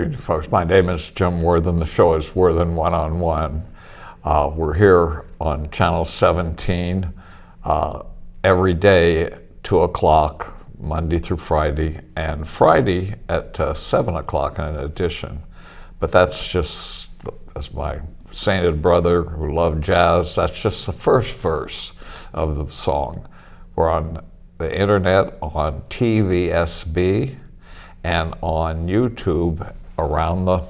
evening, folks. My name is Jim Worthen. The show is Worthen One. We're here on Channel 17 every day, 2 o'clock, Monday through Friday, and Friday at 7 o'clock in addition. But that's just, as my sainted brother who loved jazz, that's just the first verse of the song. We're on the internet, on TVSB, and on YouTube around the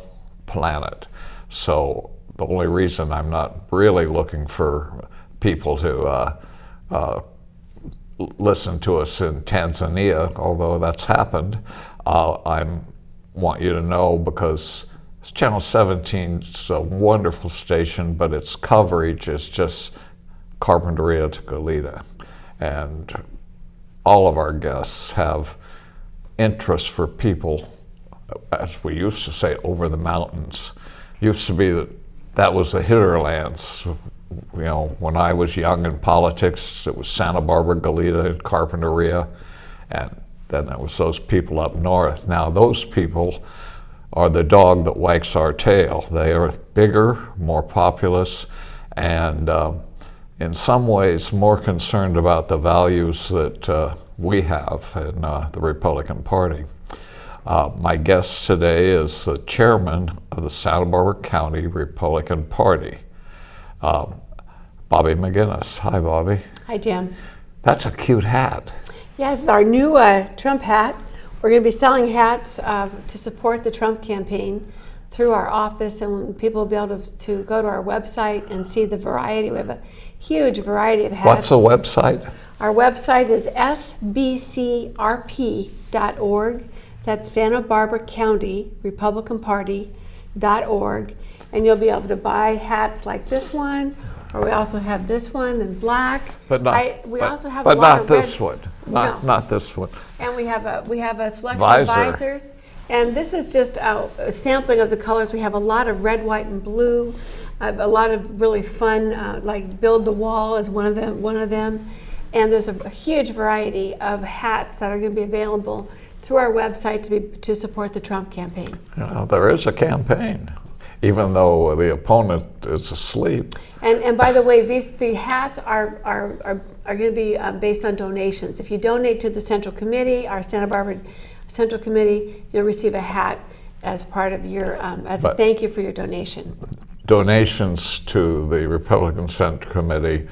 planet. So the only reason I'm not really looking for people to listen to us in Tanzania, although that's happened, I want you to know because Channel 17 is a wonderful station, but its coverage is just Carpinteria to Goleta. And all of our guests have interest for people, as we used to say, over the mountains. Used to be that was the hinterlands. You know, when I was young in politics, it was Santa Barbara, Goleta, and Carpinteria, and then there was those people up north. Now those people are the dog that wags our tail. They are bigger, more populous, and in some ways more concerned about the values that we have in the Republican Party. My guest today is the chairman of the Santa Barbara County Republican Party, Bobbi McGinnis. Hi, Bobbi. Hi, Jim. That's a cute hat. Yes, our new Trump hat. We're going to be selling hats to support the Trump campaign through our office, and people will be able to go to our website and see the variety. We have a huge variety of hats. What's the website? Our website is sbcrp.org. That's Santa Barbara County Republican Party.org. And you'll be able to buy hats like this one, or we also have this one in black. But not, also have but a lot not of this red, one. Not this one. And we have a selection of visors. And this is just a sampling of the colors. We have a lot of red, white, and blue. A lot of really fun, like Build the Wall is one of them. And there's a huge variety of hats that are going to be available through our website to support the Trump campaign. You know, there is a campaign, even though the opponent is asleep. And by the way, the hats are going to be based on donations. If you donate to the Central Committee, our Santa Barbara Central Committee, you'll receive a hat as part of your, a thank you for your donation. Donations to the Republican Central Committee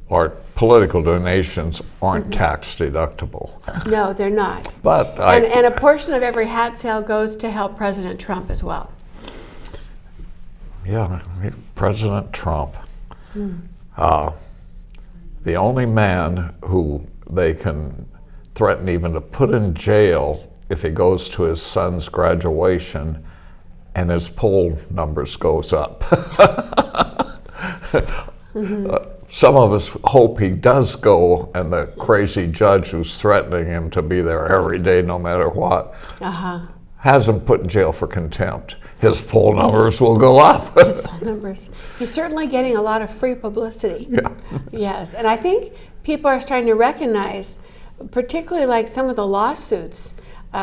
or political donations aren't tax deductible. No, they're not. But and a portion of every hat sale goes to help President Trump as well. Yeah, President Trump. The only man who they can threaten even to put in jail if he goes to his son's graduation and his poll numbers goes up. Some of us hope he does go, and the crazy judge who's threatening him to be there every day no matter what has him put in jail for contempt. His poll numbers will go up. His poll numbers. He's certainly getting a lot of free publicity. Yeah. Yes, and I think people are starting to recognize, particularly like some of the lawsuits.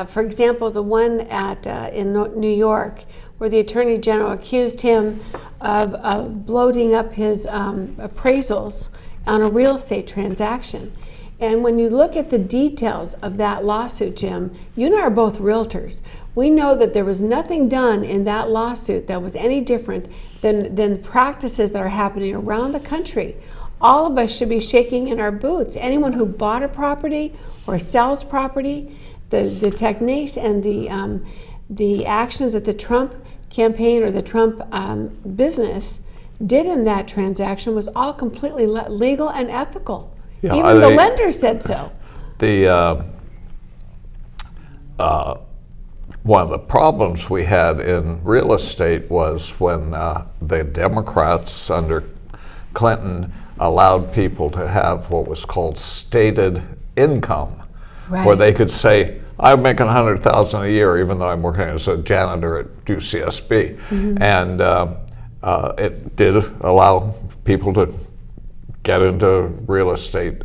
For example, the one in New York, where the Attorney General accused him of bloating up his appraisals on a real estate transaction. And when you look at the details of that lawsuit, Jim, you and I are both realtors. We know that there was nothing done in that lawsuit that was any different than practices that are happening around the country. All of us should be shaking in our boots. Anyone who bought a property or sells property, the techniques and the actions that the Trump campaign or the Trump business did in that transaction was all completely legal and ethical. Yeah, even the lender said so. One of the problems we had in real estate was when the Democrats under Clinton allowed people to have what was called stated income, where they could say, I'm making $100,000 a year, even though I'm working as a janitor at UCSB. And it did allow people to get into real estate.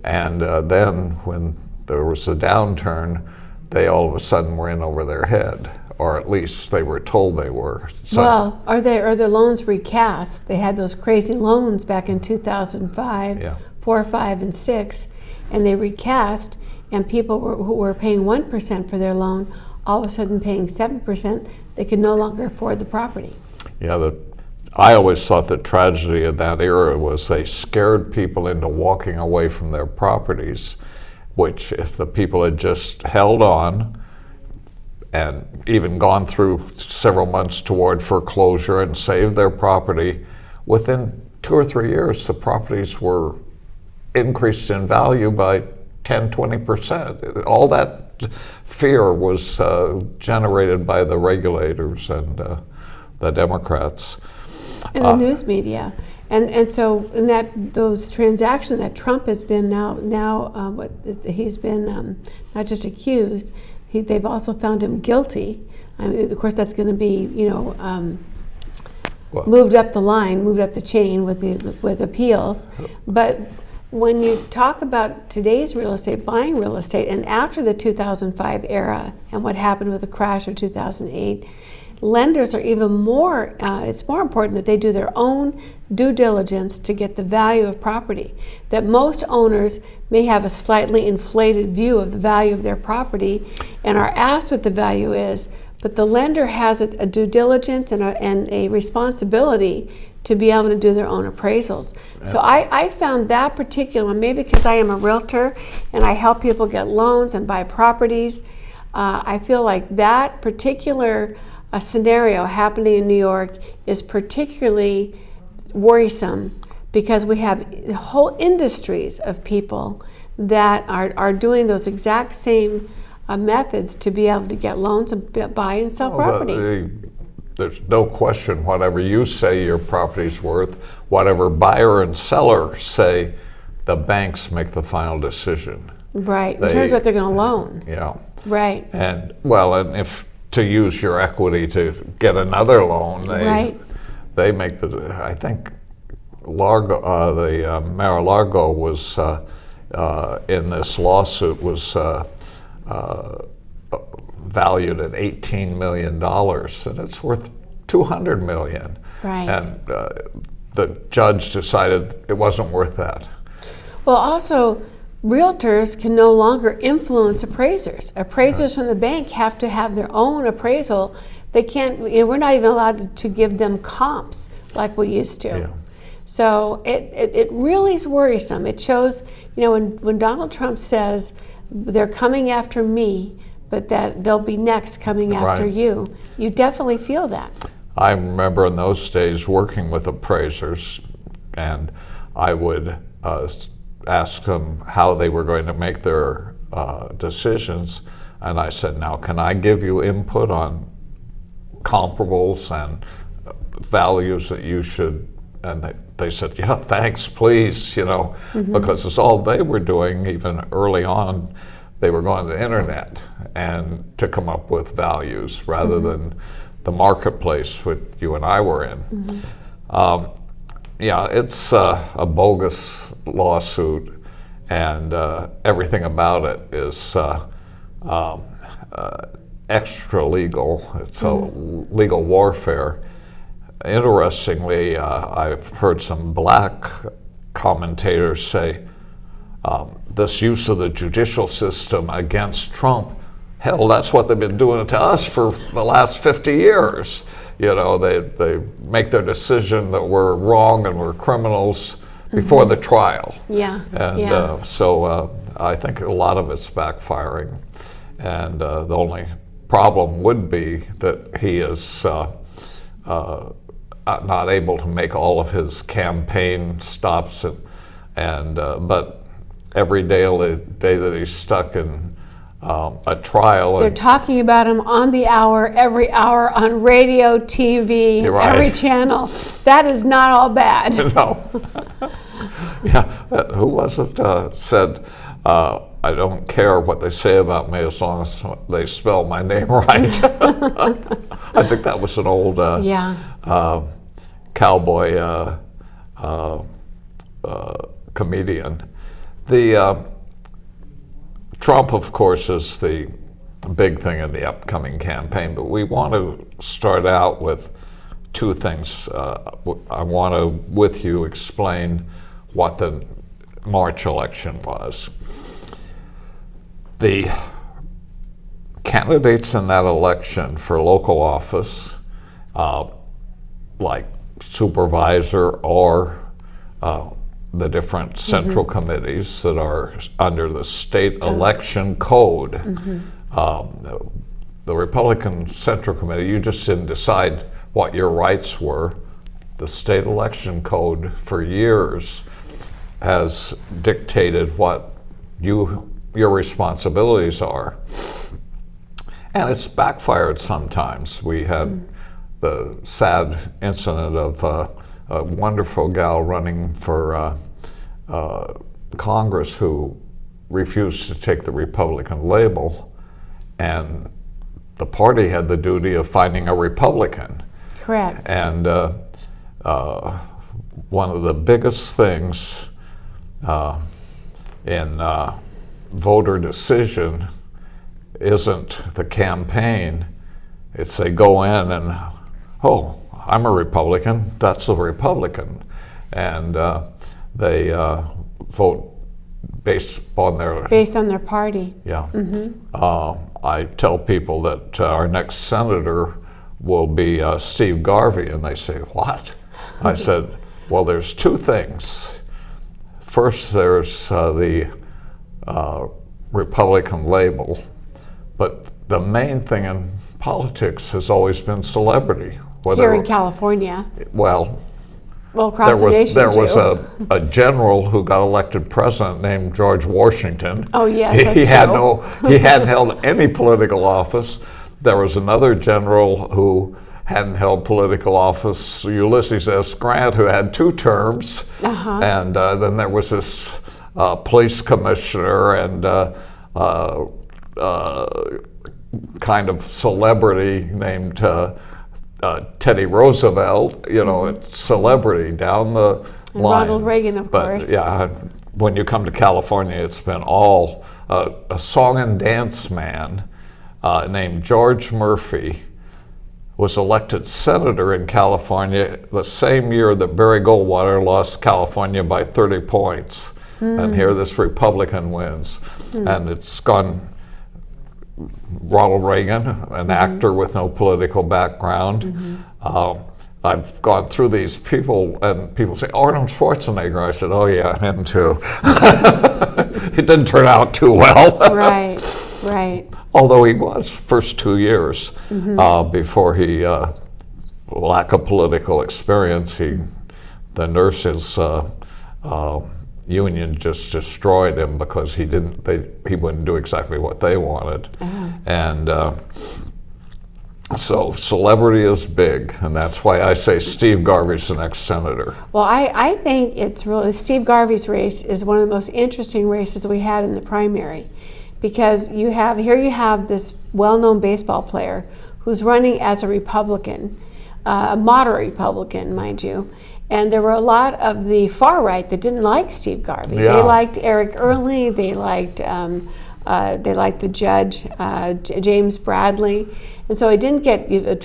And then when there was a downturn, they all of a sudden were in over their head. or at least they were told they were. So, Well, are their loans recast? They had those crazy loans back in 2005, Yeah. 4, 5, and 6, and they recast, and people who were paying 1% for their loan, all of a sudden paying 7%, they could no longer afford the property. yeah, I always thought the tragedy of that era was they scared people into walking away from their properties, which if the people had just held on and even gone through several months toward foreclosure and saved their property, within 2 or 3 years, the properties were increased in value by 10, 20%. All that fear was generated by the regulators and the Democrats. And the news media, and so in those transactions that Trump has been he's been not just accused, they've also found him guilty. I mean, of course, that's going to be moved up the line, moved up the chain with appeals. But when you talk about today's real estate, buying real estate, and after the 2005 era and what happened with the crash of 2008. Lenders are even more, it's more important that they do their own due diligence to get the value of property. That most owners may have a slightly inflated view of the value of their property and are asked what the value is, but the lender has a due diligence and a responsibility to be able to do their own appraisals. Yeah. So I found that particular one, maybe because I am a realtor and I help people get loans and buy properties, I feel like that particular scenario happening in New York is particularly worrisome because we have whole industries of people that are doing those exact same methods to be able to get loans and buy and sell property. There's no question, whatever you say your property's worth, whatever buyer and seller say, the banks make the final decision. Right, in terms of what they're going to loan. Yeah. Right. And if to use your equity to get another loan, they make I think Mar-a-Lago was in this lawsuit was valued at $18 million, and it's worth $200 million. Right. And the judge decided it wasn't worth that. Well, also, realtors can no longer influence appraisers. Appraisers from the bank have to have their own appraisal. They can't. We're not even allowed to give them comps like we used to. Yeah. So it really is worrisome. It shows, when Donald Trump says they're coming after me, but that they'll be next coming after you, you definitely feel that. I remember in those days working with appraisers, and I would ask them how they were going to make their decisions, and I said, now can I give you input on comparables and values that you should, and they said, yeah, thanks, please, because it's all they were doing. Even early on, they were going to the internet and to come up with values rather than the marketplace which you and I were in. Yeah, it's a bogus lawsuit, and everything about it is extra legal. It's a legal warfare. Interestingly, I've heard some black commentators say this use of the judicial system against Trump, hell, that's what they've been doing to us for the last 50 years. They make their decision that we're wrong and we're criminals before the trial. Yeah. And so I think a lot of it's backfiring. And the only problem would be that he is not able to make all of his campaign stops, but every day that he's stuck in a trial. They're talking about him on the hour, every hour on radio, TV, every channel. That is not all bad. No. Yeah, who was it said, I don't care what they say about me as long as they spell my name right. I think that was an old cowboy comedian. Trump, of course, is the big thing in the upcoming campaign. But we want to start out with two things. I want to, with you, explain what the March election was. The candidates in that election for local office, like supervisor or the different central committees that are under the state election code. The Republican Central Committee, you just didn't decide what your rights were. The state election code for years has dictated what your responsibilities are. And it's backfired sometimes. We had the sad incident of a wonderful gal running for Congress who refused to take the Republican label, and the party had the duty of finding a Republican. Correct. And one of the biggest things in voter decision isn't the campaign. It's they go in and, oh, I'm a Republican, that's a Republican. And they vote based on their party. Yeah. I tell people that our next senator will be Steve Garvey, and they say, what? I said, well, there's two things. First, there's the Republican label, but the main thing in politics has always been celebrity. Here in California. Well, across the nation there too. was a general who got elected president named George Washington. Oh yes, he hadn't held any political office. There was another general who hadn't held political office, Ulysses S. Grant, who had 2 terms. And then there was this police commissioner and kind of celebrity named Teddy Roosevelt. You know, it's celebrity down the line. Ronald Reagan, of course. Yeah, when you come to California, it's been all a song and dance man named George Murphy was elected senator in California the same year that Barry Goldwater lost California by 30 points. And here this Republican wins. And it's gone. Ronald Reagan, an actor with no political background. I've gone through these people, and people say, Arnold Schwarzenegger. I said, oh yeah, him too. It didn't turn out too well. Right. Although he was first 2 years before he, lack of political experience, the nurses union just destroyed him because he wouldn't do exactly what they wanted. And so celebrity is big, and that's why I say Steve Garvey's the next senator. Well, I think it's really, Steve Garvey's race is one of the most interesting races we had in the primary, because you have this well-known baseball player who's running as a Republican, a moderate Republican, mind you. And there were a lot of the far right that didn't like Steve Garvey. Yeah. They liked Eric Early. They liked the judge, James Bradley. And so it didn't get a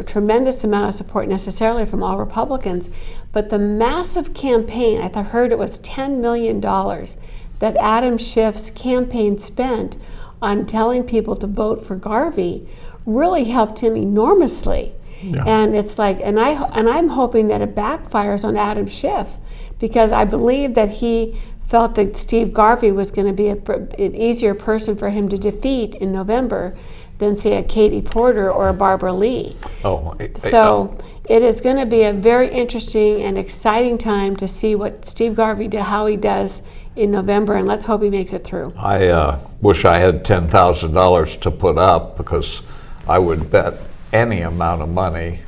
tremendous amount of support necessarily from all Republicans. But the massive campaign, I heard it was $10 million that Adam Schiff's campaign spent on telling people to vote for Garvey, really helped him enormously. Yeah. And it's like, and I'm hoping that it backfires on Adam Schiff, because I believe that he felt that Steve Garvey was going to be an easier person for him to defeat in November than, say, a Katie Porter or a Barbara Lee. So it is going to be a very interesting and exciting time to see what Steve Garvey how he does in November, and let's hope he makes it through. I wish I had $10,000 to put up, because I would bet any amount of money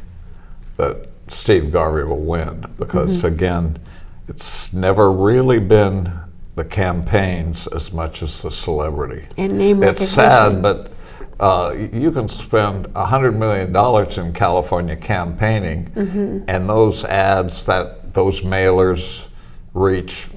that Steve Garvey will win, because again, it's never really been the campaigns as much as the celebrity. And name recognition. It's sad, but you can spend $100 million in California campaigning, and those ads, those mailers reach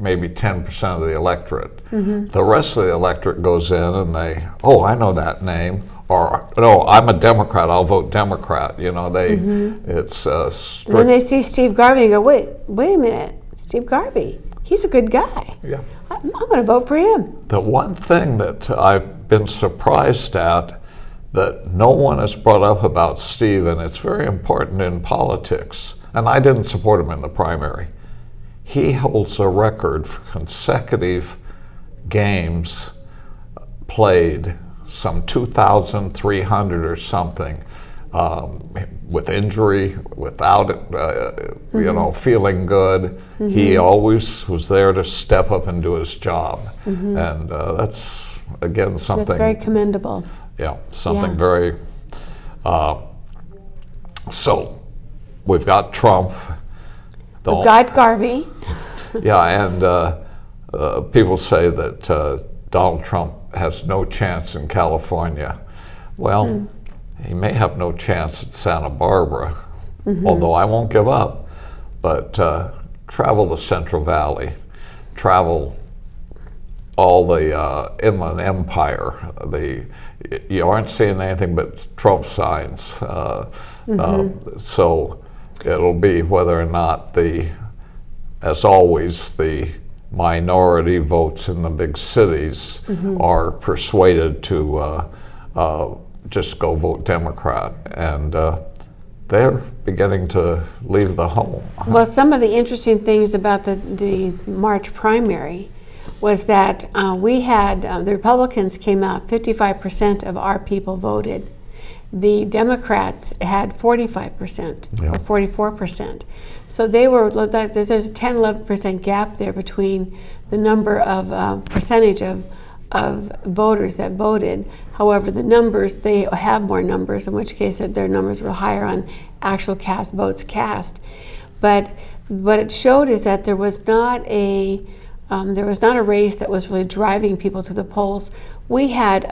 maybe 10% of the electorate. The rest of the electorate goes in and they, oh, I know that name, or no, I'm a Democrat, I'll vote Democrat. You know, it's strict. And then they see Steve Garvey and go, wait a minute, Steve Garvey, he's a good guy. Yeah. I'm going to vote for him. The one thing that I've been surprised at that no one has brought up about Steve, and it's very important in politics, and I didn't support him in the primary. He holds a record for consecutive games played, some 2,300 or something, with injury, without it, you know, feeling good. He always was there to step up and do his job. And that's, again, something. That's very commendable. Yeah, something very. So we've got Trump. We've got Garvey. Yeah, and people say that Donald Trump has no chance in California. Well, he may have no chance at Santa Barbara, although I won't give up. But travel the Central Valley, travel all the Inland Empire. You aren't seeing anything but Trump signs. So it'll be whether or not as always, the minority votes in the big cities are persuaded to just go vote Democrat. And they're beginning to leave the home. Well, some of the interesting things about the March primary was that we had, the Republicans came out, 55% of our people voted. The Democrats had 45% or 44%. So they were, there's a 10, 11% gap there between the number of percentage of voters that voted. However, the numbers, they have more numbers, in which case their numbers were higher on actual votes cast. But what it showed is that there was not a race that was really driving people to the polls. We had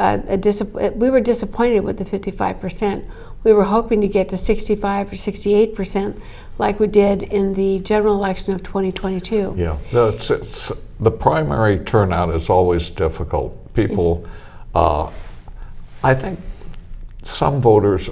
we were disappointed with the 55%. We were hoping to get to 65 or 68% like we did in the general election of 2022. Yeah, the primary turnout is always difficult. People, I think some voters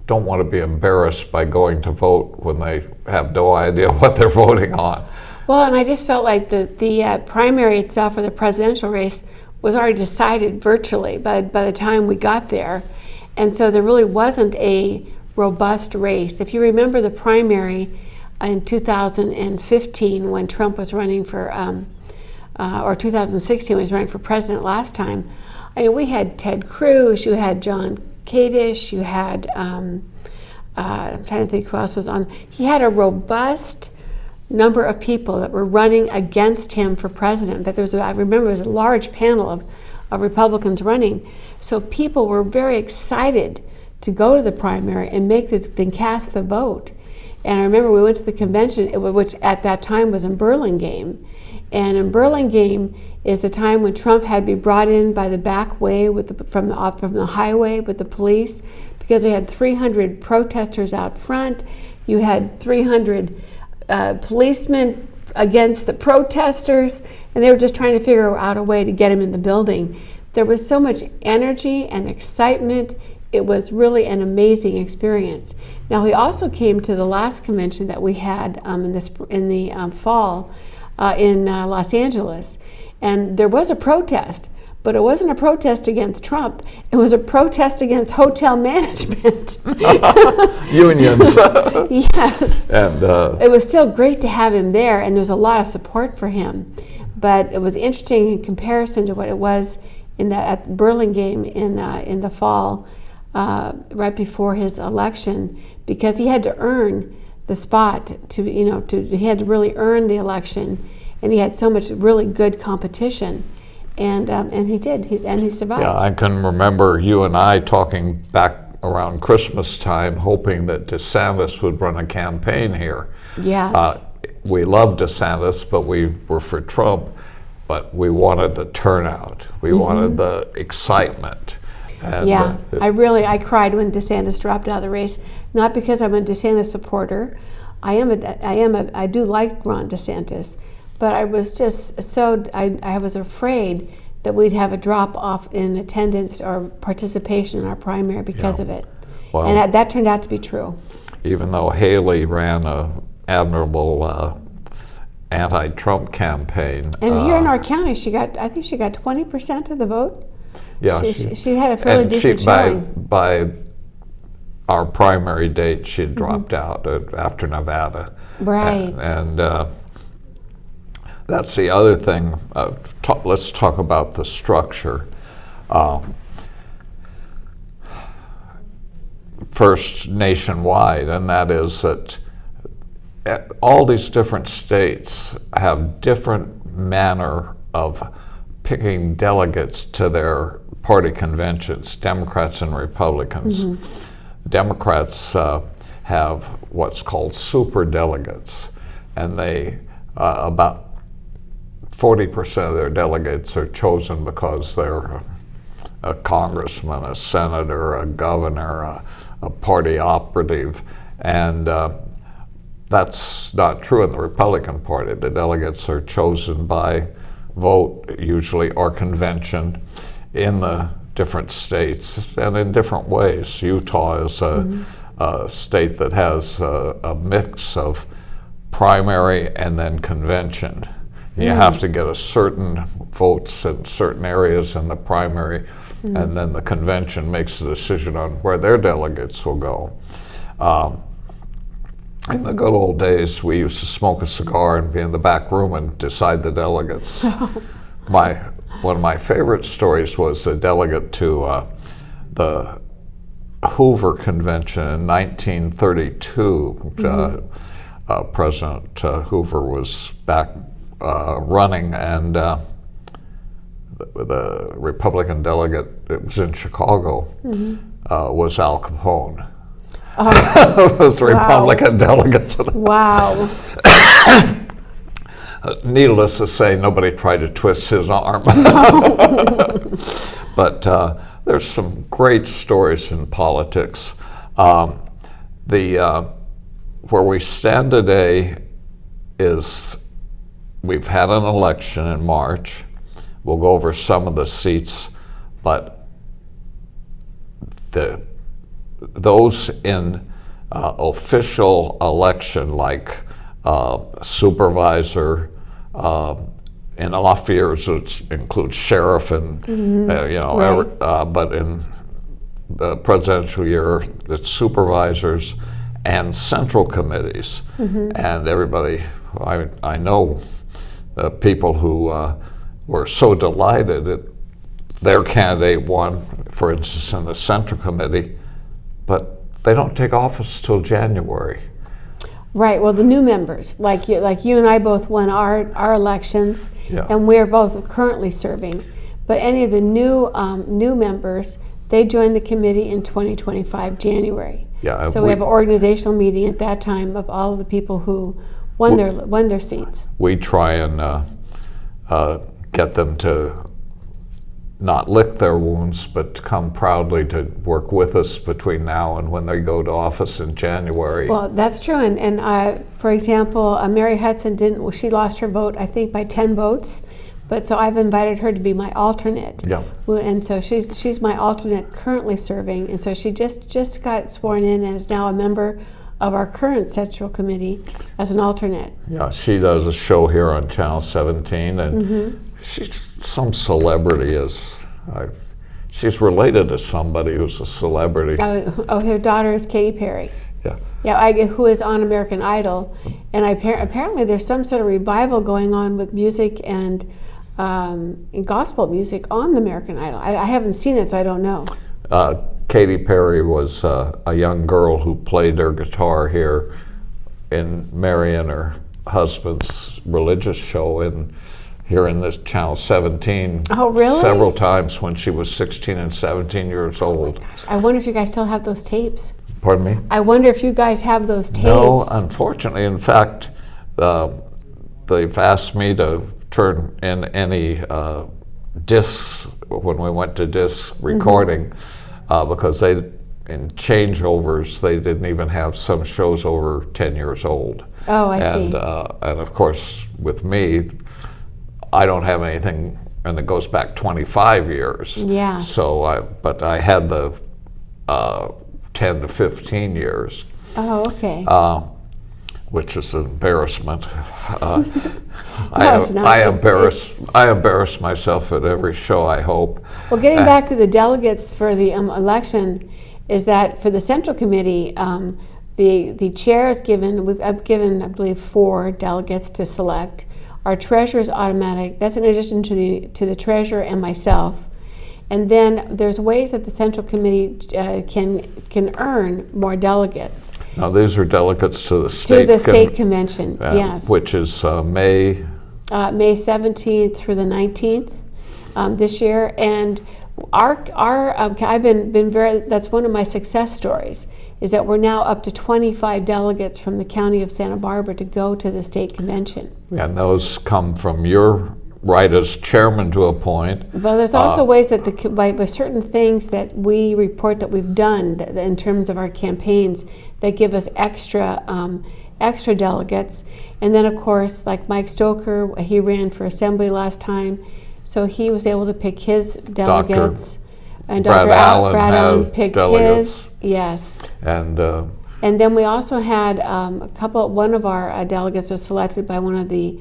don't want to be embarrassed by going to vote when they have no idea what they're voting on. Well, and I just felt like the primary itself, or the presidential race, was already decided virtually by the time we got there. And so there really wasn't a robust race. If you remember the primary in 2015 when Trump was running for, or 2016 when he was running for president last time, I mean, we had Ted Cruz, you had John Kadish, you had, I'm trying to think who else was on. He had a robust number of people that were running against him for president. But I remember there was a large panel of Republicans running. So people were very excited to go to the primary and cast the vote. And I remember we went to the convention, which at that time was in Burlingame. And in Burlingame is the time when Trump had to be brought in by the back way from the highway with the police, because they had 300 protesters out front. You had 300 policemen against the protesters, and they were just trying to figure out a way to get him in the building. There was so much energy and excitement. It was really an amazing experience. Now, he also came to the last convention that we had in the fall in Los Angeles, and there was a protest. But it wasn't a protest against Trump. It was a protest against hotel management. Unions. Yes. And it was still great to have him there, and there's a lot of support for him. But it was interesting in comparison to what it was at Burlingame in the fall, right before his election, because he had to earn the spot he had to really earn the election, and he had so much really good competition. And he did, and he survived. Yeah, I can remember you and I talking back around Christmas time, hoping that DeSantis would run a campaign here. Yes. We loved DeSantis, but we were for Trump, but we wanted the turnout. We wanted the excitement. And, yeah, I cried when DeSantis dropped out of the race, not because I'm a DeSantis supporter. I do like Ron DeSantis, but I was just I was afraid that we'd have a drop off in attendance or participation in our primary because of it. Well, and that turned out to be true. Even though Haley ran a admirable anti-Trump campaign. And here in our county, I think she got 20% of the vote. Yeah, she had a fairly decent showing. By our primary date, she had dropped out after Nevada. Right. And that's the other thing. Let's talk about the structure. First, nationwide, and that is that all these different states have different manner of picking delegates to their party conventions, Democrats and Republicans. Democrats have what's called super delegates, and they about 40% of their delegates are chosen because they're a congressman, a senator, a governor, a party operative, and that's not true in the Republican Party. The delegates are chosen by vote, usually, or convention in the different states and in different ways. Utah is a state that has a mix of primary and then convention. You have to get a certain votes in certain areas in the primary, and then the convention makes the decision on where their delegates will go. In the good old days, we used to smoke a cigar and be in the back room and decide the delegates. One of my favorite stories was a delegate to the Hoover Convention in 1932. President Hoover was back running, and the Republican delegate, it was in Chicago, was Al Capone. Was the Republican delegate to the Wow. Needless to say, nobody tried to twist his arm. But there's some great stories in politics. Where we stand today is we've had an election in March. We'll go over some of the seats, but those in official election, like supervisor, in off years it includes sheriff and but in the presidential year it's supervisors and central committees. And everybody, I know people who were so delighted that their candidate won, for instance, in the central committee, but they don't take office till January. Right. Well, the new members, like you and I both won our elections, and we're both currently serving. But any of the new members, they join the committee in 2025 January. Yeah. So we have an organizational meeting at that time of all of the people who won their seats. We try and get them to not lick their wounds, but to come proudly to work with us between now and when they go to office in January. Well, that's true. And for example, Mary Hudson she lost her vote, I think, by 10 votes. But so I've invited her to be my alternate. Yeah. And so she's my alternate currently serving. And so she just got sworn in and is now a member of our current Central Committee as an alternate. Yeah, she does a show here on Channel 17, and she's some celebrity. She's related to somebody who's a celebrity. Her daughter is Katy Perry. Yeah. Yeah, who is on American Idol, and apparently there's some sort of revival going on with music and gospel music on the American Idol. I haven't seen it, so I don't know. Katy Perry was a young girl who played her guitar here in Mary and her husband's religious show here in this Channel 17. Oh, really? Several times when she was 16 and 17 years old. Gosh, I wonder if you guys still have those tapes. Pardon me? I wonder if you guys have those tapes. No, unfortunately. In fact, they've asked me to turn in any discs when we went to disc recording, because in changeovers, they didn't even have some shows over 10 years old. Oh, I see. And of course, with me, I don't have anything, and it goes back 25 years. Yeah. So, but I had the 10 to 15 years. Oh, okay. Which is an embarrassment. It's not. I embarrass myself at every show, I hope. Well, getting back to the delegates for the election, is that for the Central Committee, the chair is given, I've given, I believe, 4 delegates to select. Our treasurer is automatic. That's in addition to the treasurer and myself. And then there's ways that the Central Committee can earn more delegates. Now, these are delegates to the state. To the state convention, yes. Which is May 17th through the 19th this year. And I've been very, that's one of my success stories, is that we're now up to 25 delegates from the county of Santa Barbara to go to the state convention. And those come from your right as chairman to appoint. Well, there's also ways that by certain things that we report that we've done in terms of our campaigns that give us extra delegates. And then, of course, like Mike Stoker, he ran for assembly last time, so he was able to pick his delegates. And Dr. Brad Allen picked delegates. his. Yes. And then we also had one of our delegates was selected by one of the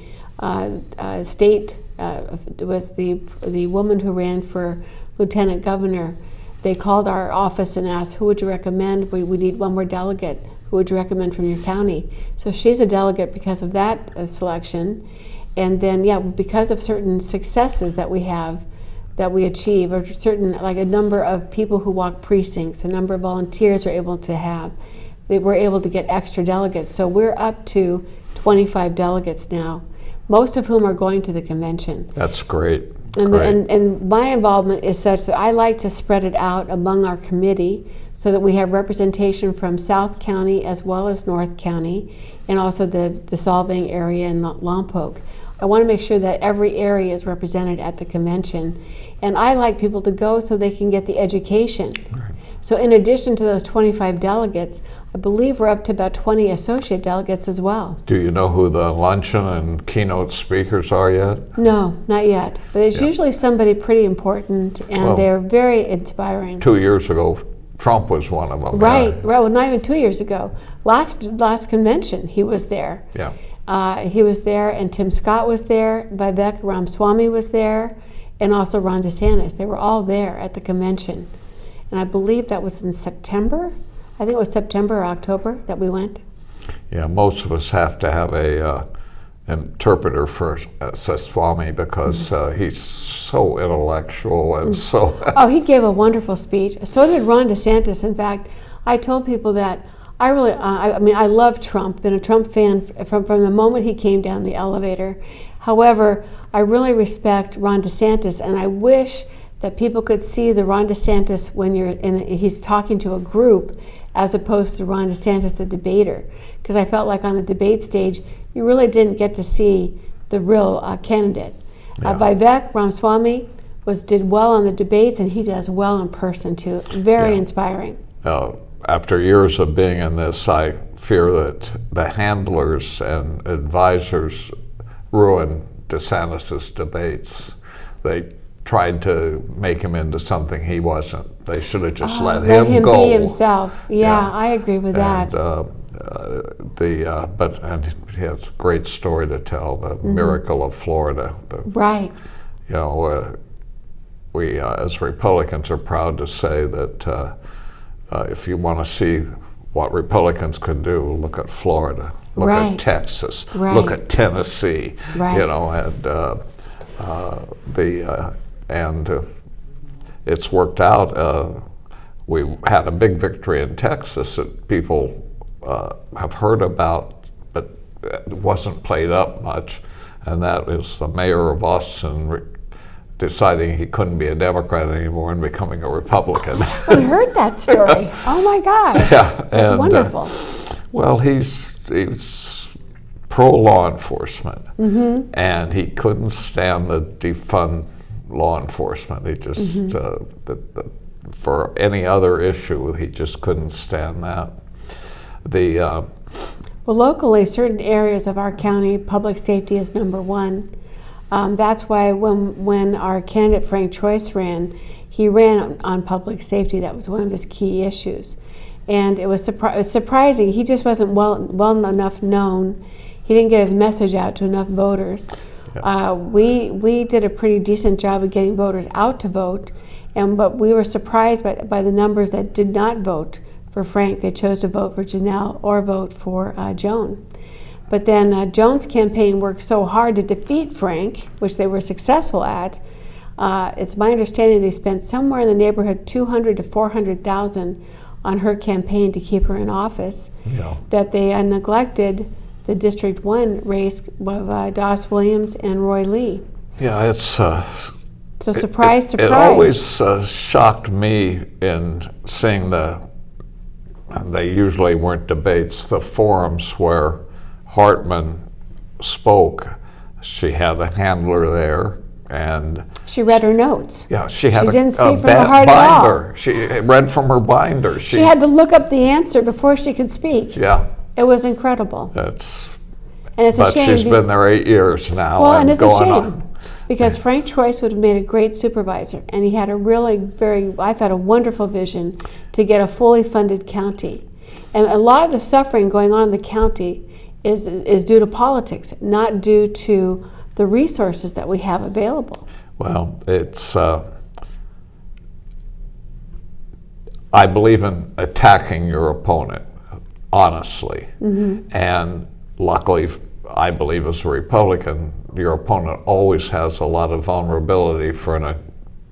state, it was the woman who ran for lieutenant governor. They called our office and asked, who would you recommend? We need one more delegate. Who would you recommend from your county? So she's a delegate because of that selection. And then, because of certain successes that we have, that we achieve, or certain, like a number of people who walk precincts, a number of volunteers are able to have, they were able to get extra delegates. So we're up to 25 delegates now, most of whom are going to the convention. That's great. And my involvement is such that I like to spread it out among our committee so that we have representation from South County as well as North County, and also the Solvang area and Lompoc. I want to make sure that every area is represented at the convention. And I like people to go so they can get the education. Right. So in addition to those 25 delegates, I believe we're up to about 20 associate delegates as well. Do you know who the luncheon and keynote speakers are yet? No, not yet. But it's usually somebody pretty important, and they're very inspiring. 2 years ago, Trump was one of them. Right. Well, not even 2 years ago. Last convention, he was there. Yeah. He was there, and Tim Scott was there, Vivek Ramaswamy was there, and also Ron DeSantis. They were all there at the convention. And I believe that was in September. I think it was September or October that we went. Yeah, most of us have to have a interpreter for Swamy because he's so intellectual and so... Oh, he gave a wonderful speech. So did Ron DeSantis. In fact, I told people that I really, I love Trump, been a Trump fan from the moment he came down the elevator. However, I really respect Ron DeSantis, and I wish that people could see the Ron DeSantis when he's talking to a group as opposed to Ron DeSantis, the debater. Because I felt like on the debate stage, you really didn't get to see the real candidate. Yeah. Vivek Ramaswamy did well on the debates, and he does well in person too. Very inspiring. After years of being in this, I fear that the handlers and advisors ruined DeSantis' debates. They tried to make him into something he wasn't. They should have just let him go. Be himself. Yeah, I agree with that. And he has a great story to tell, the miracle of Florida. Right. You know, we as Republicans are proud to say that if you want to see what Republicans can do, look at Florida, look at Texas, look at Tennessee. Right. You know, and it's worked out. We had a big victory in Texas that people have heard about, but it wasn't played up much, and that is the mayor of Austin deciding he couldn't be a Democrat anymore and becoming a Republican. I heard that story. Oh my gosh. Yeah, that's wonderful. Well, he's pro-law enforcement, and he couldn't stand the defund law enforcement. He just, the for any other issue. He just couldn't stand that. Well, locally, certain areas of our county, public safety is number one. That's why when our candidate Frank Choice ran, he ran on public safety. That was one of his key issues. And it was surprising. He just wasn't well enough known. He didn't get his message out to enough voters. Yeah. We did a pretty decent job of getting voters out to vote, but we were surprised by the numbers that did not vote for Frank. They chose to vote for Janelle or vote for Joan. But then Joan's campaign worked so hard to defeat Frank, which they were successful at. It's my understanding they spent somewhere in the neighborhood $200,000 to $400,000 on her campaign to keep her in office. Yeah. That they neglected the District 1 race of Doss Williams and Roy Lee. Yeah, it's so surprise. It always shocked me in seeing they usually weren't debates, the forums where Hartman spoke. She had a handler there, and she read her notes. Yeah, she had didn't speak from her heart at all. She read from her binder. She had to look up the answer before she could speak. Yeah. It was incredible. And it's a shame. But she's been there 8 years now. Well, and it's a shame because Frank Choice would have made a great supervisor, and he had a really I thought, a wonderful vision to get a fully funded county. And a lot of the suffering going on in the county is due to politics, not due to the resources that we have available. Well, it's I believe in attacking your opponent honestly. Mm-hmm. And luckily, I believe as a Republican, your opponent always has a lot of vulnerability for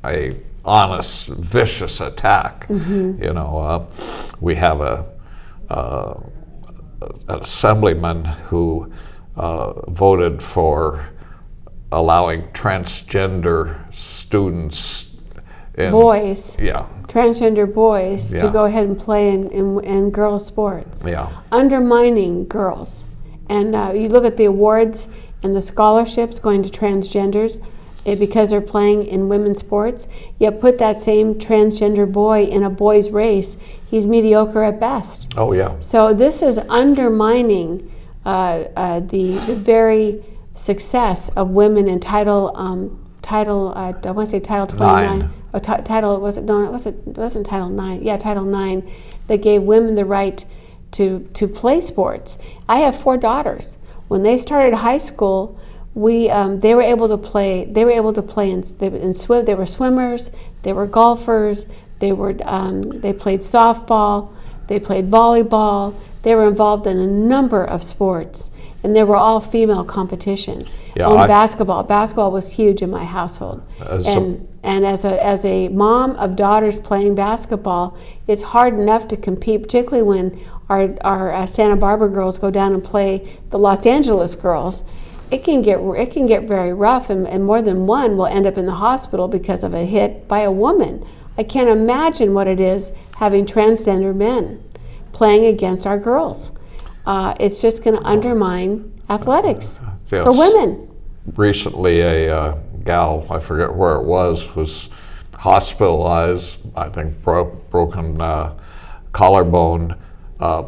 a honest, vicious attack. Mm-hmm. You know, we have an assemblyman who voted for allowing transgender students transgender boys to go ahead and play in girls' sports, undermining girls. And you look at the awards and the scholarships going to transgenders because they're playing in women's sports, yet put that same transgender boy in a boys' race, he's mediocre at best. Oh, yeah. So this is undermining the very success of women in Title I want to say Title 29. It wasn't Title IX. Yeah, Title IX, that gave women the right to play sports. I have 4 daughters. When they started high school, they were able to play. They were swimmers. They were golfers. They played softball. They played volleyball. They were involved in a number of sports, and they were all female competition. Yeah, basketball was huge in my household. And as a mom of daughters playing basketball, it's hard enough to compete, particularly when our Santa Barbara girls go down and play the Los Angeles girls. It can get very rough, and more than one will end up in the hospital because of a hit by a woman. I can't imagine what it is having transgender men playing against our girls. It's just going to undermine athletics for women. Recently, a gal, I forget where it was hospitalized, I think broken collarbone,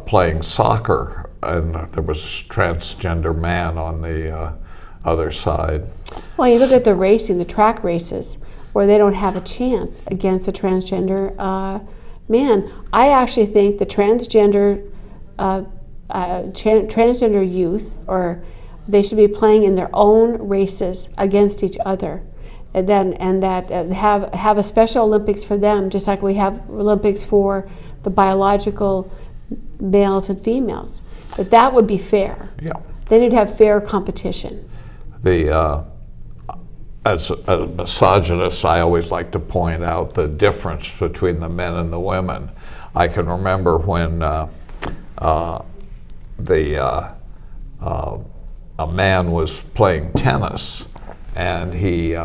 playing soccer, and there was a transgender man on the other side. Well, you look at the track races, where they don't have a chance against the transgender man. I actually think the transgender youth, or they should be playing in their own races against each other, and that have a Special Olympics for them, just like we have Olympics for the biological males and females. That would be fair. Yeah. They need to have fair competition. As a misogynist, I always like to point out the difference between the men and the women. I can remember when a man was playing tennis, and he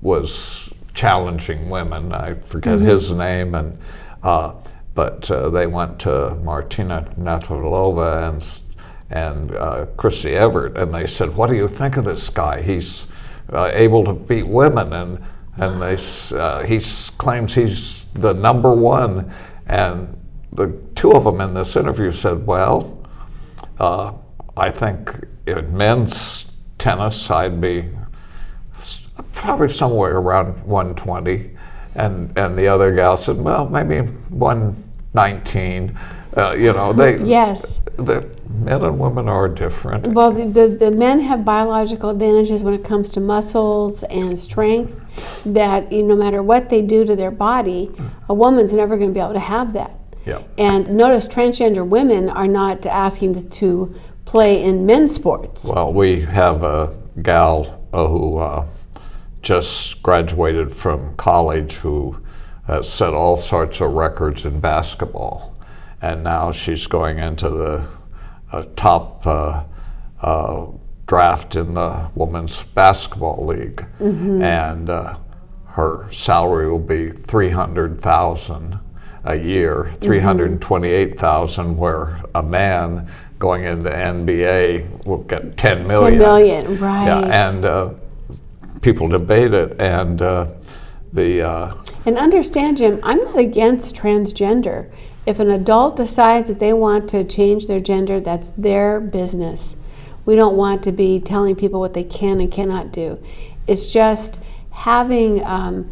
was challenging women. I forget his name, but they went to Martina Navratilova and Chrissy Everett, and they said, "What do you think of this guy? He's able to beat women." And and he claims he's the number one. And the two of them in this interview said, well, I think in men's tennis I'd be probably somewhere around 120, and the other gal said, well, maybe 119. Yes. The men and women are different. Well, the men have biological advantages when it comes to muscles and strength that no matter what they do to their body, a woman's never going to be able to have that. Yeah. And notice transgender women are not asking to play in men's sports. Well, we have a gal who just graduated from college who has set all sorts of records in basketball. And now she's going into the top draft in the Women's Basketball League. And her salary will be $300,000 a year, $328,000, where a man going into NBA will get $10 million. $10 million, right. Yeah, and people debate it, and And understand, Jim, I'm not against transgender. If an adult decides that they want to change their gender, that's their business. We don't want to be telling people what they can and cannot do. It's just having youth,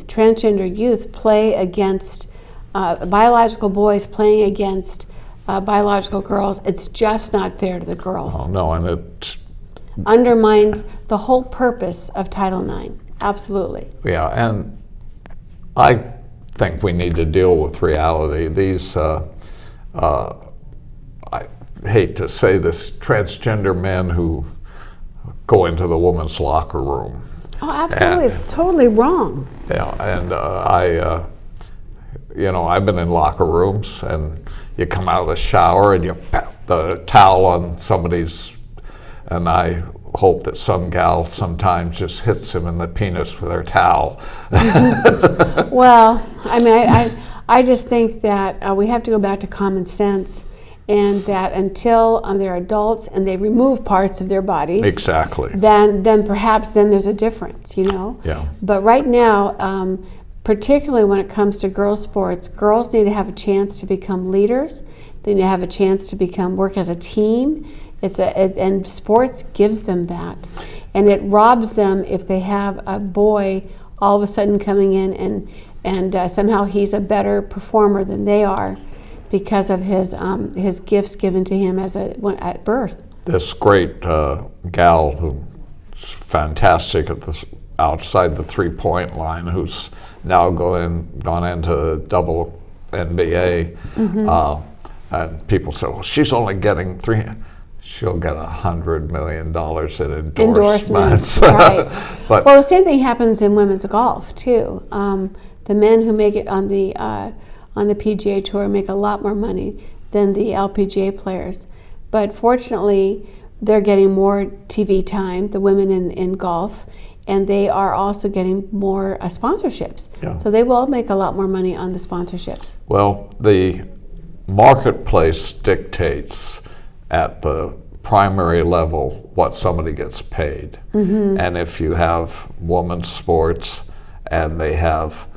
transgender youth, play against biological boys playing against biological girls. It's just not fair to the girls. Oh, no, and it undermines the whole purpose of Title IX. Absolutely. Yeah, and I think we need to deal with reality. These, I hate to say this, transgender men who go into the women's locker room. Oh, absolutely. It's totally wrong. Yeah, and I've been in locker rooms, and you come out of the shower and you pat the towel on somebody's, and I hope that some gal sometimes just hits him in the penis with her towel. Well, I mean, I just think that we have to go back to common sense, and that until they're adults and they remove parts of their bodies, exactly, then perhaps there's a difference, Yeah. But right now, particularly when it comes to girls' sports, girls need to have a chance to become leaders. They need to have a chance to work as a team. And sports gives them that, and it robs them if they have a boy all of a sudden coming in and somehow he's a better performer than they are because of his gifts given to him at birth. This great gal who's fantastic outside the 3-point line, who's now gone into double NBA, and people say, well, she's only getting three. She'll get $100 million in endorsements. Right. Well, the same thing happens in women's golf too. The men who make it on the PGA Tour make a lot more money than the LPGA players, but fortunately, they're getting more TV time. The women in golf, and they are also getting more sponsorships. Yeah. So they will make a lot more money on the sponsorships. Well, the marketplace dictates at the primary level what somebody gets paid. And if you have women's sports and they have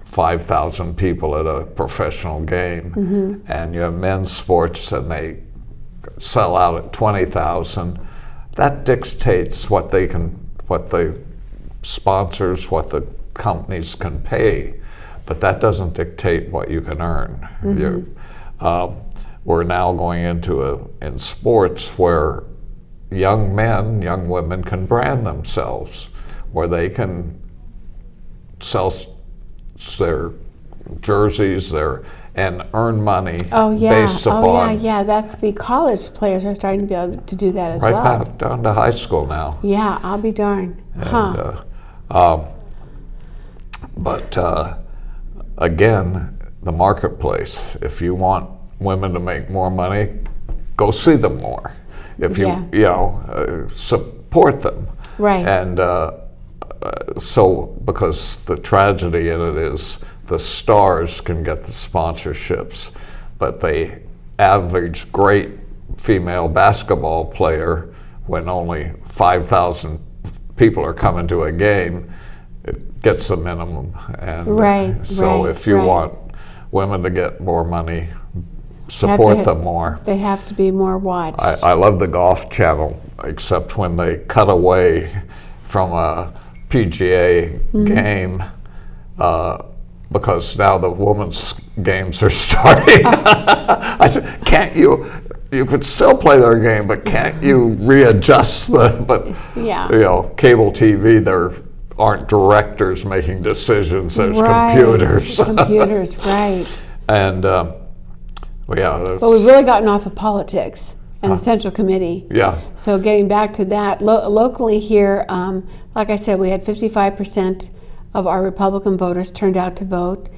5,000 people at a professional game, and you have men's sports and they sell out at 20,000, that dictates what the sponsors, what the companies can pay, but that doesn't dictate what you can earn. We're now going into in sports where young men, young women can brand themselves, where they can sell their jerseys, and earn money based upon. That's the college players are starting to be able to do that as well. Right back down to high school now. Yeah, I'll be darned. But again, the marketplace. If you want women to make more money, go see them more. If you support them. Right. And so, because the tragedy in it is the stars can get the sponsorships, but the average great female basketball player, when only 5,000 people are coming to a game, it gets the minimum. And so if you want women to get more money, support them more. They have to be more watched. I love the Golf Channel, except when they cut away from a PGA game, because now the women's games are starting. I said, can't you could still play their game, but can't you readjust but cable TV, there aren't directors making decisions, there's computers. Computers, right. And but we've really gotten off of politics and the Central Committee. Yeah. So getting back to that, locally here, like I said, we had 55% of our Republican voters turned out to vote,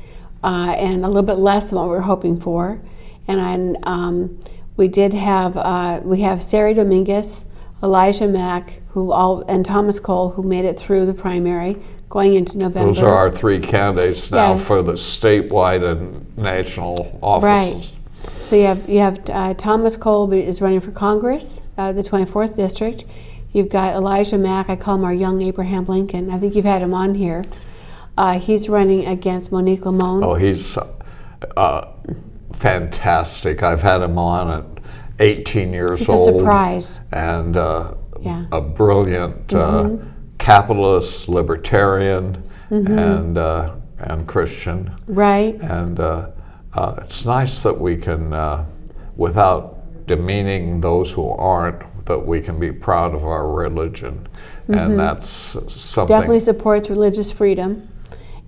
and a little bit less than what we were hoping for. And we did have Sarah Dominguez, Elijah Mack, and Thomas Cole, who made it through the primary going into November. Those are our three candidates now for the statewide and national offices. Right. So you have Thomas Cole is running for Congress, the 24th district. You've got Elijah Mack. I call him our young Abraham Lincoln. I think you've had him on here. He's running against Monique Limon. Oh, he's fantastic. I've had him on at 18 years old. It's a surprise. And a brilliant capitalist, libertarian, and Christian. Right. And it's nice that we can, without demeaning those who aren't, that we can be proud of our religion. And that's something. Definitely supports religious freedom.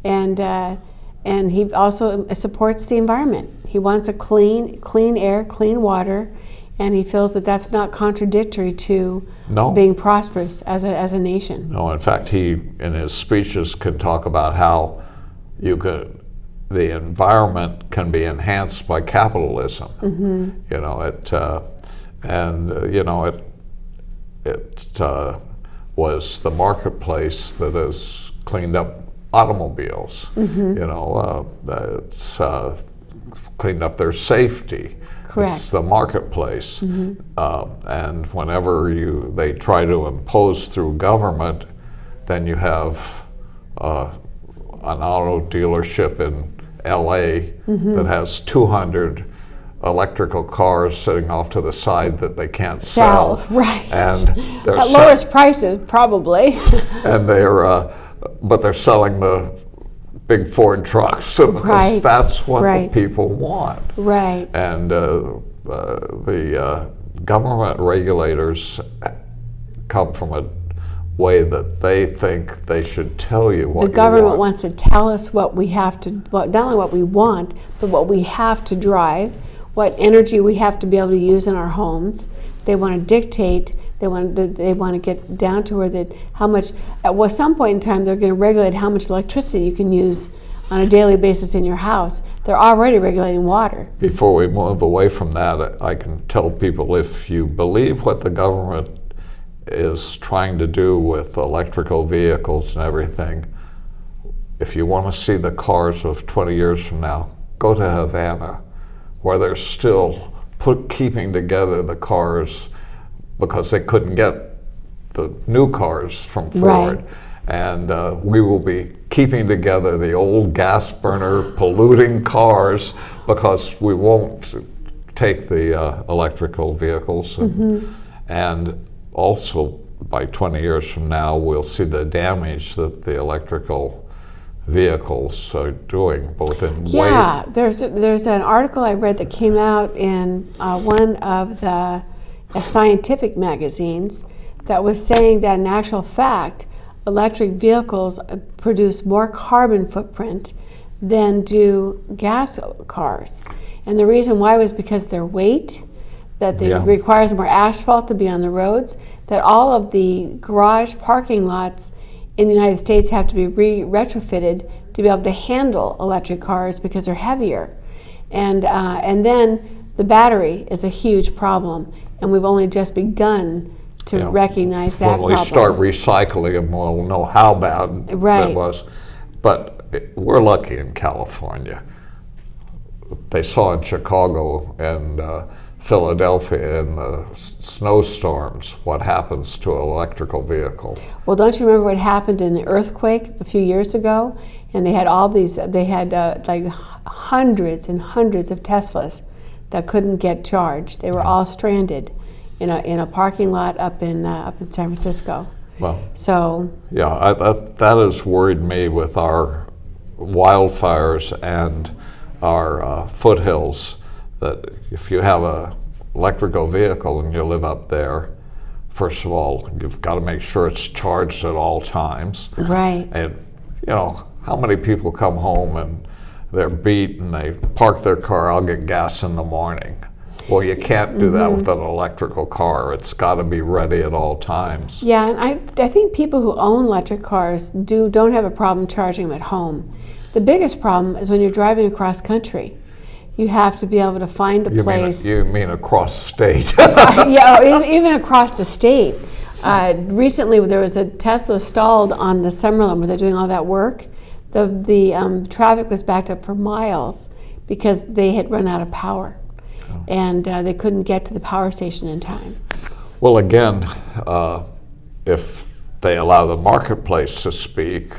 And he also supports the environment. He wants a clean air, clean water, and he feels that that's not contradictory to being prosperous as a nation. No, in fact, he, in his speeches, can talk about how the environment can be enhanced by capitalism. You know, it was the marketplace that has cleaned up automobiles. You know, it's cleaned up their safety. Correct. It's the marketplace. And whenever they try to impose through government, then you have an auto dealership in LA that has 200 electrical cars sitting off to the side that they can't sell. Right. And they're at lowest prices, probably. And but they're selling the big Ford trucks because that's what the people want. Right. And the government regulators come from a way that they think they should tell you what the government wants to tell us what we have to, not only what we want, but what we have to drive, what energy we have to be able to use in our homes. They want to dictate. They want to get down to where how much. At some point in time, they're going to regulate how much electricity you can use on a daily basis in your house. They're already regulating water. Before we move away from that, I can tell people, if you believe what the government is trying to do with electrical vehicles and everything, if you want to see the cars of 20 years from now, go to Havana, where they're still keeping together the cars because they couldn't get the new cars from Ford. And we will be keeping together the old gas burner polluting cars because we won't take the electrical vehicles. And also, by 20 years from now, we'll see the damage that the electrical vehicles are doing, both in weight. Yeah, there's an article I read that came out in one of the scientific magazines that was saying that in actual fact, electric vehicles produce more carbon footprint than do gas cars. And the reason why was because their weight, that it requires more asphalt to be on the roads, that all of the garage parking lots in the United States have to be retrofitted to be able to handle electric cars because they're heavier. And then the battery is a huge problem, and we've only just begun to recognize that problem. When we start recycling them, we'll know how bad it was. But we're lucky in California. They saw in Chicago and Philadelphia in the snowstorms, what happens to an electrical vehicle. Well, don't you remember what happened in the earthquake a few years ago? And they had all these, they had like hundreds and hundreds of Teslas that couldn't get charged. They were all stranded in a parking lot up in San Francisco. Well, so yeah, that has worried me with our wildfires and our foothills, that if you have a electrical vehicle and you live up there, first of all, you've got to make sure it's charged at all times. Right. And you know, how many people come home and they're beat and they park their car, I'll get gas in the morning. Well, you can't do that with an electrical car. It's got to be ready at all times. Yeah, and I think people who own electric cars don't have a problem charging them at home. The biggest problem is when you're driving across country. You have to be able to find a place. You mean across state? Yeah, or even across the state. Recently, there was a Tesla stalled on the Summerlin where they're doing all that work. The traffic was backed up for miles because they had run out of power. And they couldn't get to the power station in time. Well, again, if they allow the marketplace to speak,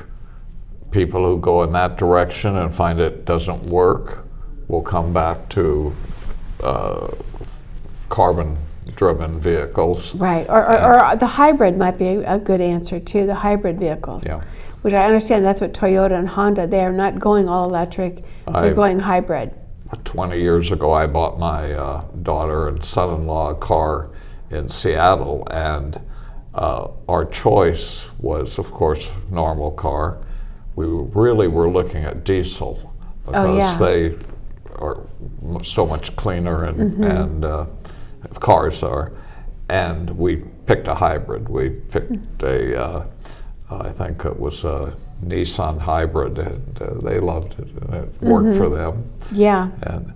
people who go in that direction and find it doesn't work will come back to carbon-driven vehicles. Right, or the hybrid might be a good answer too, the hybrid vehicles. Yeah. Which I understand that's what Toyota and Honda, they are not going all electric, they're going hybrid. 20 years ago, I bought my daughter and son-in-law a car in Seattle, and our choice was, of course, normal car. We really were looking at diesel because they are so much cleaner and cars are. And we picked a hybrid. We picked I think it was a Nissan hybrid, and they loved it, and it worked for them. Yeah. And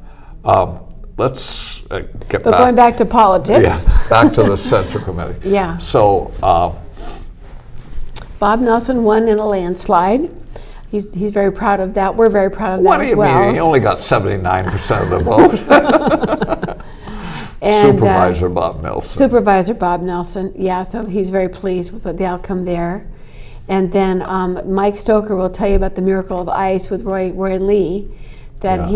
let's get back. But going back to politics. Yeah, back to the Central Committee. Yeah. So Bob Nelson won in a landslide. He's very proud of that. We're very proud of that as well. What do you mean? He only got 79% of the vote. And, Supervisor Bob Nelson. Supervisor Bob Nelson, yeah, so he's very pleased with the outcome there. And then Mike Stoker will tell you about the miracle of ice with Roy Lee, that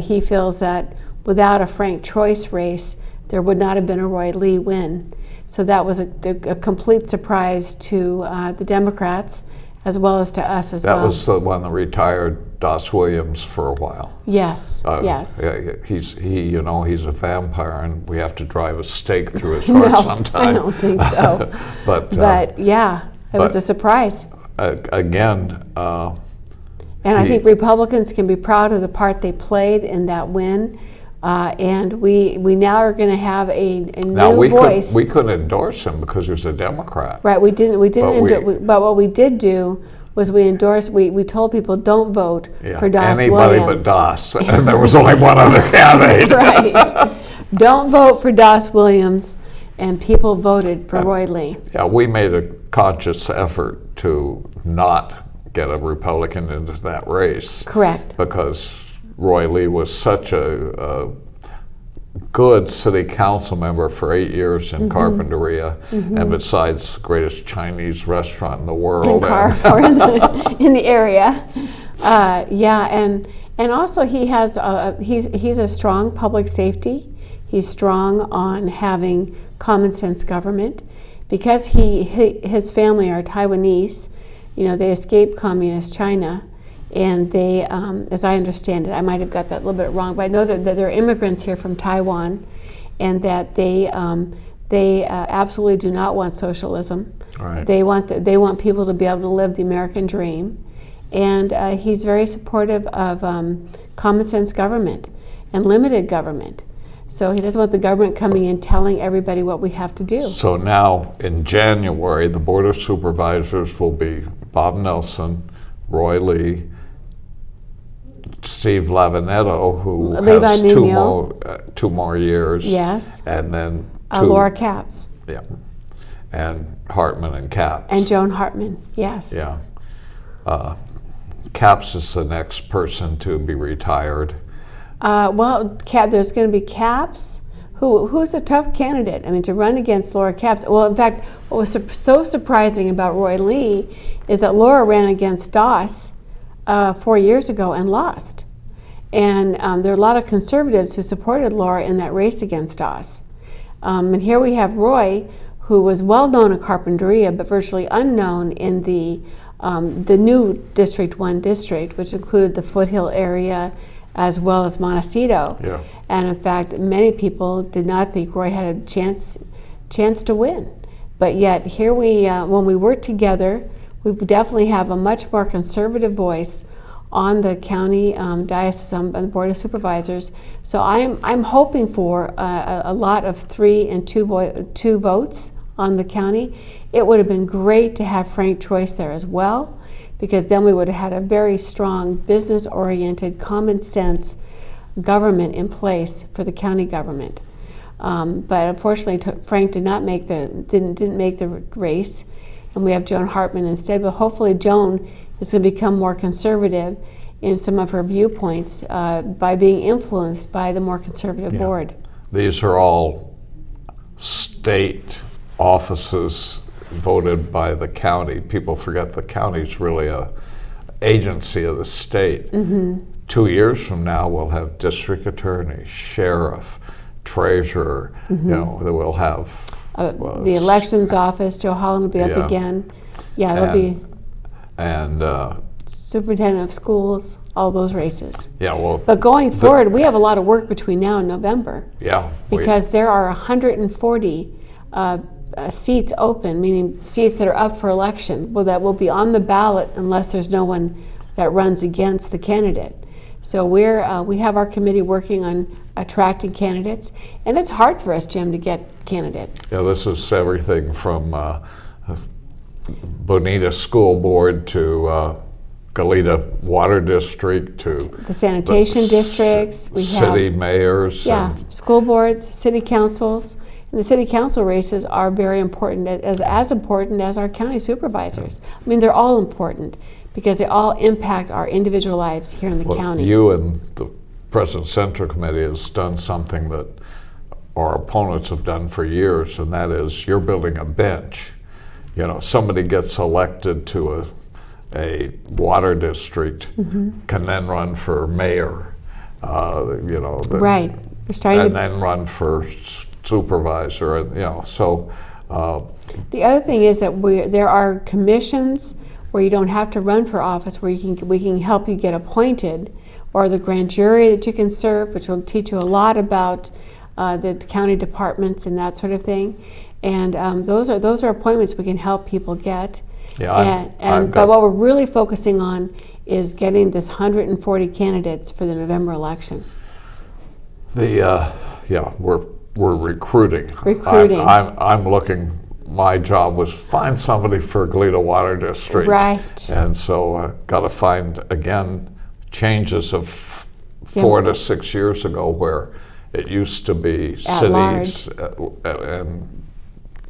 he feels that without a Frank Choice race, there would not have been a Roy Lee win. So that was a complete surprise to the Democrats, as well as to us as well. That was the one that retired Das Williams for a while. Yes, yes. He's a vampire, and we have to drive a stake through his heart sometime. I don't think so. But yeah, it was a surprise. Again. And I think Republicans can be proud of the part they played in that win. And we now are going to have a new voice. We couldn't endorse him because he was a Democrat. Right, we didn't. But what we did do was we endorsed. We told people don't vote for Das Anybody Williams. but Das, and there was only one other candidate. Right. Don't vote for Das Williams, and people voted for Roy Lee. Yeah, we made a conscious effort to not get a Republican into that race. Correct. Because Roy Lee was such a good city council member for 8 years in Carpinteria, and besides, the greatest Chinese restaurant in the world. In the area. And also he has he's a strong public safety. He's strong on having common sense government, because his family are Taiwanese. They escaped communist China. And they, as I understand it, I might have got that a little bit wrong, but I know that there are immigrants here from Taiwan, and that they absolutely do not want socialism. Right. They want people to be able to live the American dream, and he's very supportive of common sense government and limited government. So he doesn't want the government coming in telling everybody what we have to do. So now in January, the Board of Supervisors will be Bob Nelson, Roy Lee, Steve Lavinetto, who has two more years. Yes. And then Laura Capps. Yeah. And Hartman and Capps. And Joan Hartman, yes. Yeah. Capps is the next person to be retired. There's going to be Capps, who's a tough candidate. I mean, to run against Laura Capps. Well, in fact, what was so surprising about Roy Lee is that Laura ran against Doss 4 years ago and lost. And there are a lot of conservatives who supported Laura in that race against Doss. And here we have Roy, who was well known in Carpinteria, but virtually unknown in the new District 1 district, which included the Foothill area as well as Montecito. Yeah. And in fact, many people did not think Roy had a chance to win. But yet here when we work together, we definitely have a much more conservative voice on the county diocese, on the Board of Supervisors. So I'm hoping for a lot of 3 and 2 votes on the county. It would have been great to have Frank Troyce there as well, because then we would have had a very strong business-oriented, common sense government in place for the county government. But unfortunately, Frank didn't make the race, and we have Joan Hartman instead. But hopefully, Joan is going to become more conservative in some of her viewpoints by being influenced by the more conservative board. These are all state offices voted by the county. People forget the county's really a agency of the state. 2 years from now, we'll have district attorney, sheriff, treasurer. You know, that we'll have the elections office. Joe Holland will be up again. Yeah, there'll be superintendent of schools. All those races. Yeah, well. But going forward, we have a lot of work between now and November. Yeah. Because there are 140 seats open, meaning seats that are up for election, that will be on the ballot unless there's no one that runs against the candidate. So we have our committee working on attracting candidates, and it's hard for us, Jim, to get candidates. Yeah, this is everything from Bonita School Board to Goleta Water District to the sanitation districts. We have city mayors. Yeah, school boards, city councils. And the city council races are very important, as important as our county supervisors. I mean, they're all important because they all impact our individual lives here in the county. You and the President Central Committee has done something that our opponents have done for years, and that is you're building a bench. You know, somebody gets elected to a water district, can then run for mayor. You know, right. We're starting and then run for supervisor, you know, so. The other thing is that there are commissions where you don't have to run for office, where we can help you get appointed, or the grand jury that you can serve, which will teach you a lot about the county departments and that sort of thing. And those are appointments we can help people get. Yeah, but what we're really focusing on is getting this 140 candidates for the November election. We're recruiting. I'm looking. My job was find somebody for Goleta Water District. Right. And so got to find again changes of 4 to 6 years ago where it used to be at cities and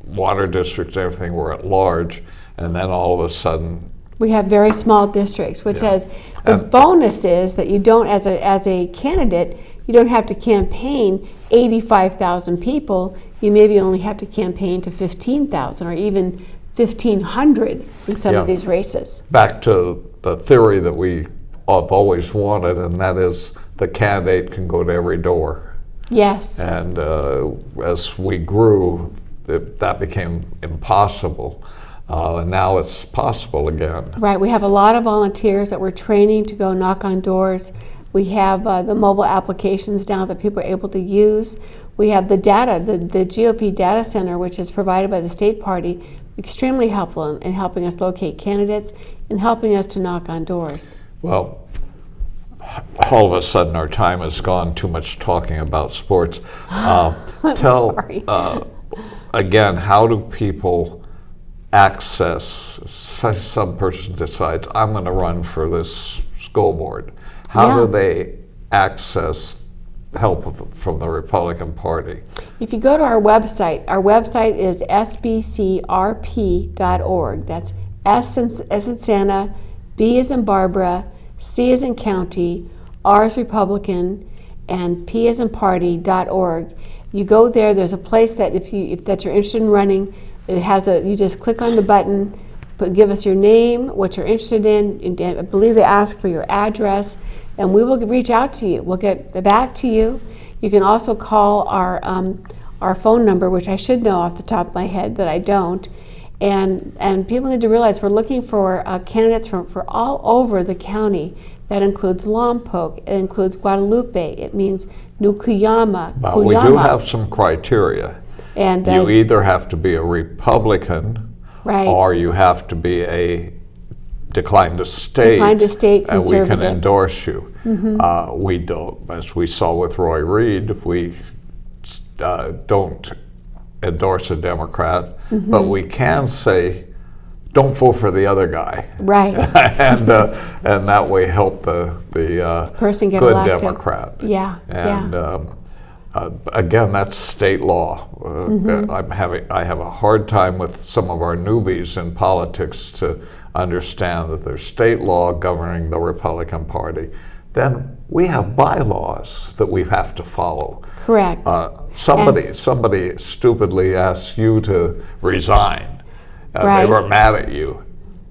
water districts, everything were at large, and then all of a sudden we have very small districts, which has the bonus is that you don't, as a candidate, you don't have to campaign 85,000 people. You maybe only have to campaign to 15,000 or even 1,500 in some of these races. Back to the theory that we have always wanted, and that is the candidate can go to every door. Yes. And as we grew, that became impossible. And now it's possible again. Right. We have a lot of volunteers that we're training to go knock on doors. We have the mobile applications now that people are able to use. We have the data, the GOP data center, which is provided by the state party, extremely helpful in helping us locate candidates and helping us to knock on doors. Well, all of a sudden our time has gone too much talking about sports. Sorry. Again, how do people access, some person decides, I'm going to run for this school board. How do they access help from the Republican Party? If you go to our website is sbcrp.org. That's S as in Santa, B as in Barbara, C as in County, R as Republican, and P as in Party.org. You go there. There's a place that if you're interested in running, it has you just click on the button, give us your name, what you're interested in, and I believe they ask for your address, and we will reach out to you. We'll get back to you. You can also call our phone number, which I should know off the top of my head, but I don't. And people need to realize we're looking for candidates for all over the county. That includes Lompoc, it includes Guadalupe, it means New Cuyama. But we do have some criteria. And you either have to be a Republican, right, or you have to be a declined to state, and we can endorse you. We don't, as we saw with Roy Reed, we don't endorse a Democrat, but we can say, don't vote for the other guy. Right. and that way help the person get good elected. Democrat. Yeah. And again, that's state law. I have a hard time with some of our newbies in politics to understand that there's state law governing the Republican Party. Then we have bylaws that we have to follow. Correct. Somebody stupidly asked you to resign. Right. They were mad at you,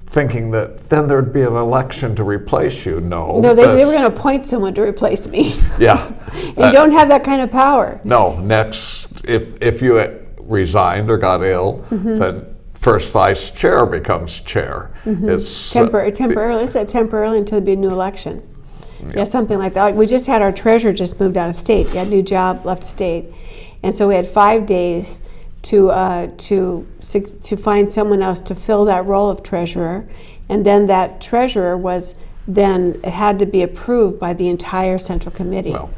thinking that then there'd be an election to replace you. No, they were going to appoint someone to replace me. Yeah. You don't have that kind of power. No, next, if you resigned or got ill, then first vice chair becomes chair. It's temporarily. It's temporarily until there'd be a new election. Yeah, something like that. We just had our treasurer just moved out of state. He had a new job, left state, and so we had 5 days to find someone else to fill that role of treasurer, and then that treasurer it had to be approved by the entire central committee. Well,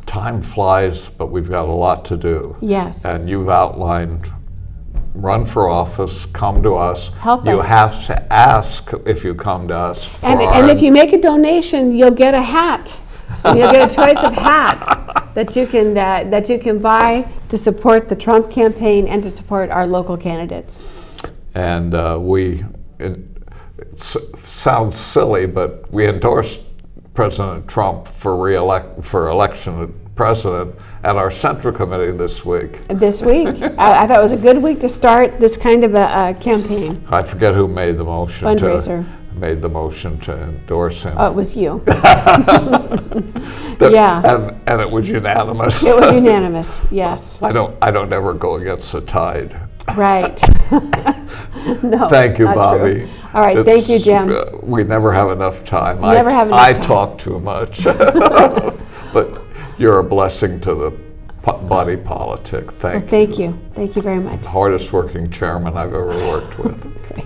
time flies, but we've got a lot to do. Yes. And you've outlined, run for office, come to us. Help you us. have to ask if you come to us. And if you make a donation, you'll get a hat. And you'll get a choice of hat that you can buy to support the Trump campaign and to support our local candidates. And it sounds silly, but we endorsed President Trump for election of president at our Central Committee this week. This week, I thought it was a good week to start this kind of a campaign. I forget who made the motion. Fundraiser. Made the motion to endorse him. Oh, it was you. Yeah. And it was unanimous. It was unanimous. Yes. I don't ever go against the tide. Right. No. Thank you, not Bobbi. True. All right. Thank you, Jim. We never have enough time. I talk too much. But you're a blessing to the body politic. Thank you. Thank you. Thank you very much. Hardest working chairman I've ever worked with. Okay.